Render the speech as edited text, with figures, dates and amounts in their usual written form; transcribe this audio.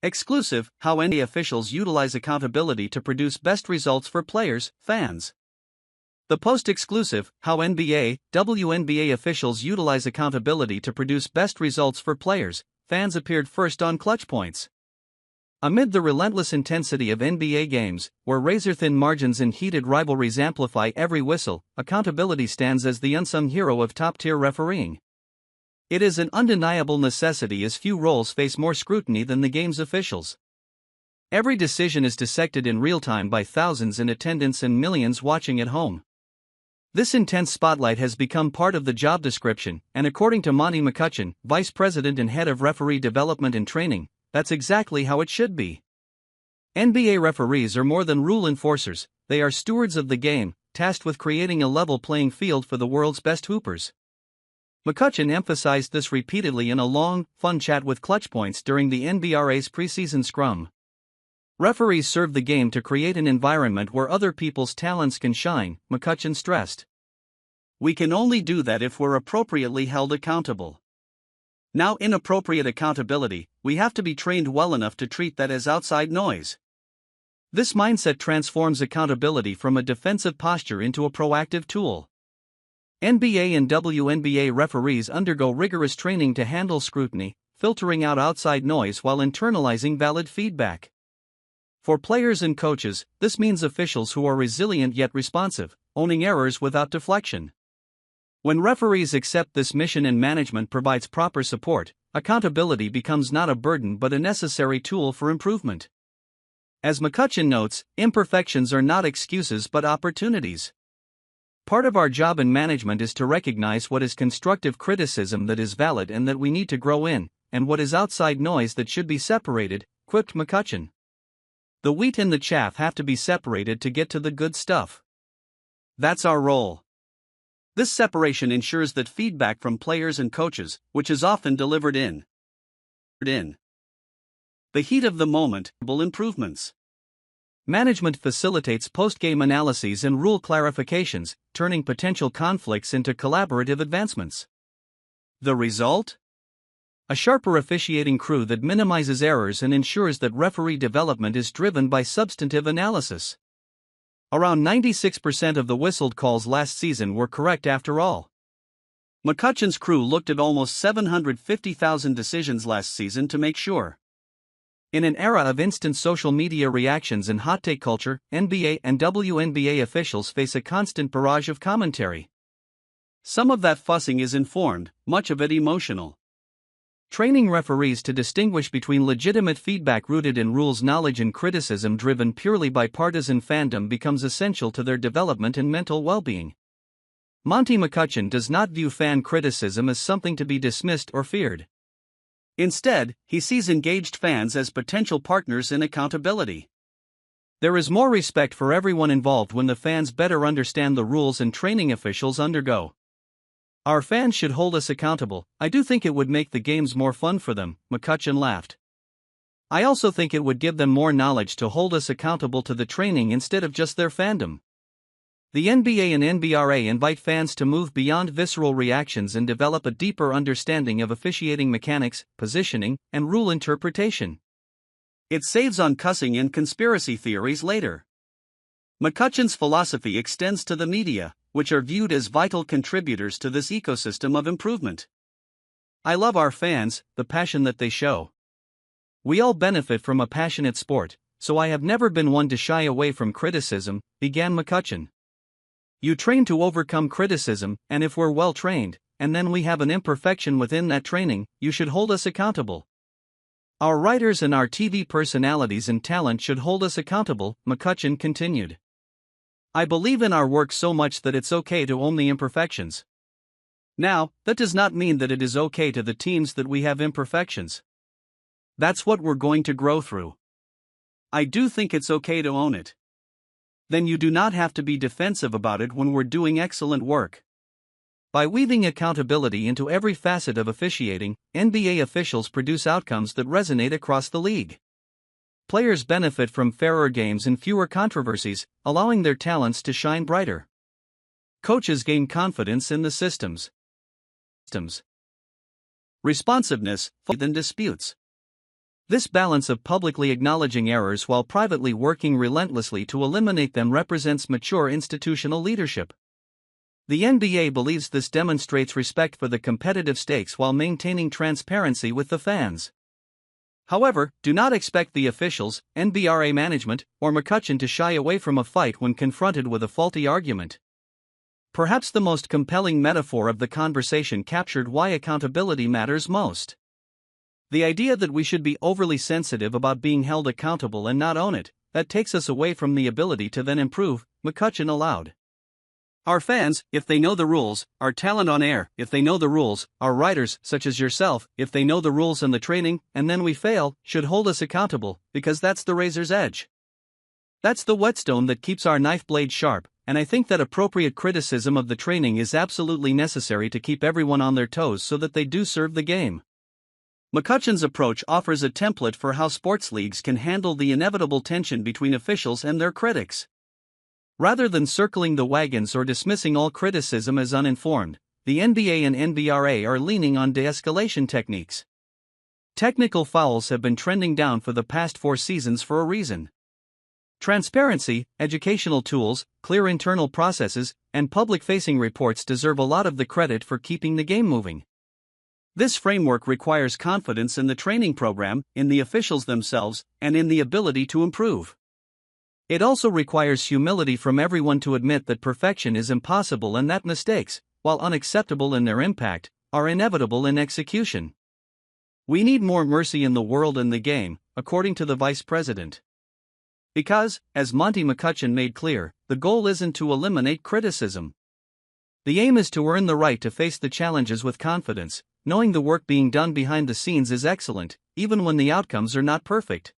Exclusive: How NBA officials utilize accountability to produce best results for players, fans. The post-exclusive: How NBA, WNBA officials utilize accountability to produce best results for players, fans appeared first on ClutchPoints. Amid the relentless intensity of NBA games, where razor-thin margins and heated rivalries amplify every whistle, accountability stands as the unsung hero of top-tier refereeing. It is an undeniable necessity as few roles face more scrutiny than the game's officials. Every decision is dissected in real time by thousands in attendance and millions watching at home. This intense spotlight has become part of the job description, and according to Monty McCutcheon, Vice President and Head of Referee Development and Training, that's exactly how it should be. NBA referees are more than rule enforcers, they are stewards of the game, tasked with creating a level playing field for the world's best hoopers. McCutcheon emphasized this repeatedly in a long, fun chat with ClutchPoints during the NBRA's preseason scrum. Referees serve the game to create an environment where other people's talents can shine, McCutcheon stressed. We can only do that if we're appropriately held accountable. Now, inappropriate accountability, we have to be trained well enough to treat that as outside noise. This mindset transforms accountability from a defensive posture into a proactive tool. NBA and WNBA referees undergo rigorous training to handle scrutiny, filtering out outside noise while internalizing valid feedback. For players and coaches, this means officials who are resilient yet responsive, owning errors without deflection. When referees accept this mission and management provides proper support, accountability becomes not a burden but a necessary tool for improvement. As McCutcheon notes, imperfections are not excuses but opportunities. Part of our job in management is to recognize what is constructive criticism that is valid and that we need to grow in, and what is outside noise that should be separated, quipped McCutcheon. The wheat and the chaff have to be separated to get to the good stuff. That's our role. This separation ensures that feedback from players and coaches, which is often delivered in the heat of the moment, will improvements. Management facilitates post-game analyses and rule clarifications, turning potential conflicts into collaborative advancements. The result? A sharper officiating crew that minimizes errors and ensures that referee development is driven by substantive analysis. Around 96% of the whistled calls last season were correct after all. McCutcheon's crew looked at almost 750,000 decisions last season to make sure. In an era of instant social media reactions and hot take culture, NBA and WNBA officials face a constant barrage of commentary. Some of that fussing is informed, much of it emotional. Training referees to distinguish between legitimate feedback rooted in rules knowledge and criticism driven purely by partisan fandom becomes essential to their development and mental well-being. Monty McCutcheon does not view fan criticism as something to be dismissed or feared. Instead, he sees engaged fans as potential partners in accountability. There is more respect for everyone involved when the fans better understand the rules and training officials undergo. Our fans should hold us accountable. I do think it would make the games more fun for them, McCutcheon laughed. I also think it would give them more knowledge to hold us accountable to the training instead of just their fandom. The NBA and NBRA invite fans to move beyond visceral reactions and develop a deeper understanding of officiating mechanics, positioning, and rule interpretation. It saves on cussing and conspiracy theories later. McCutcheon's philosophy extends to the media, which are viewed as vital contributors to this ecosystem of improvement. I love our fans, the passion that they show. We all benefit from a passionate sport, so I have never been one to shy away from criticism, began McCutcheon. You train to overcome criticism, and if we're well trained, and then we have an imperfection within that training, you should hold us accountable. Our writers and our TV personalities and talent should hold us accountable, McCutcheon continued. I believe in our work so much that it's okay to own the imperfections. Now, that does not mean that it is okay to the teams that we have imperfections. That's what we're going to grow through. I do think it's okay to own it. Then you do not have to be defensive about it when we're doing excellent work. By weaving accountability into every facet of officiating, NBA officials produce outcomes that resonate across the league. Players benefit from fairer games and fewer controversies, allowing their talents to shine brighter. Coaches gain confidence in the systems. Responsiveness, than disputes. This balance of publicly acknowledging errors while privately working relentlessly to eliminate them represents mature institutional leadership. The NBA believes this demonstrates respect for the competitive stakes while maintaining transparency with the fans. However, do not expect the officials, NBRA management, or McCutcheon to shy away from a fight when confronted with a faulty argument. Perhaps the most compelling metaphor of the conversation captured why accountability matters most. The idea that we should be overly sensitive about being held accountable and not own it, that takes us away from the ability to then improve, McCutcheon allowed. Our fans, if they know the rules, our talent on air, if they know the rules, our writers, such as yourself, if they know the rules and the training, and then we fail, should hold us accountable, because that's the razor's edge. That's the whetstone that keeps our knife blade sharp, and I think that appropriate criticism of the training is absolutely necessary to keep everyone on their toes so that they do serve the game. McCutcheon's approach offers a template for how sports leagues can handle the inevitable tension between officials and their critics. Rather than circling the wagons or dismissing all criticism as uninformed, the NBA and NBRA are leaning on de-escalation techniques. Technical fouls have been trending down for the past 4 seasons for a reason. Transparency, educational tools, clear internal processes, and public-facing reports deserve a lot of the credit for keeping the game moving. This framework requires confidence in the training program, in the officials themselves, and in the ability to improve. It also requires humility from everyone to admit that perfection is impossible and that mistakes, while unacceptable in their impact, are inevitable in execution. We need more mercy in the world and the game, according to the vice president. Because, as Monty McCutcheon made clear, the goal isn't to eliminate criticism. The aim is to earn the right to face the challenges with confidence, knowing the work being done behind the scenes is excellent, even when the outcomes are not perfect.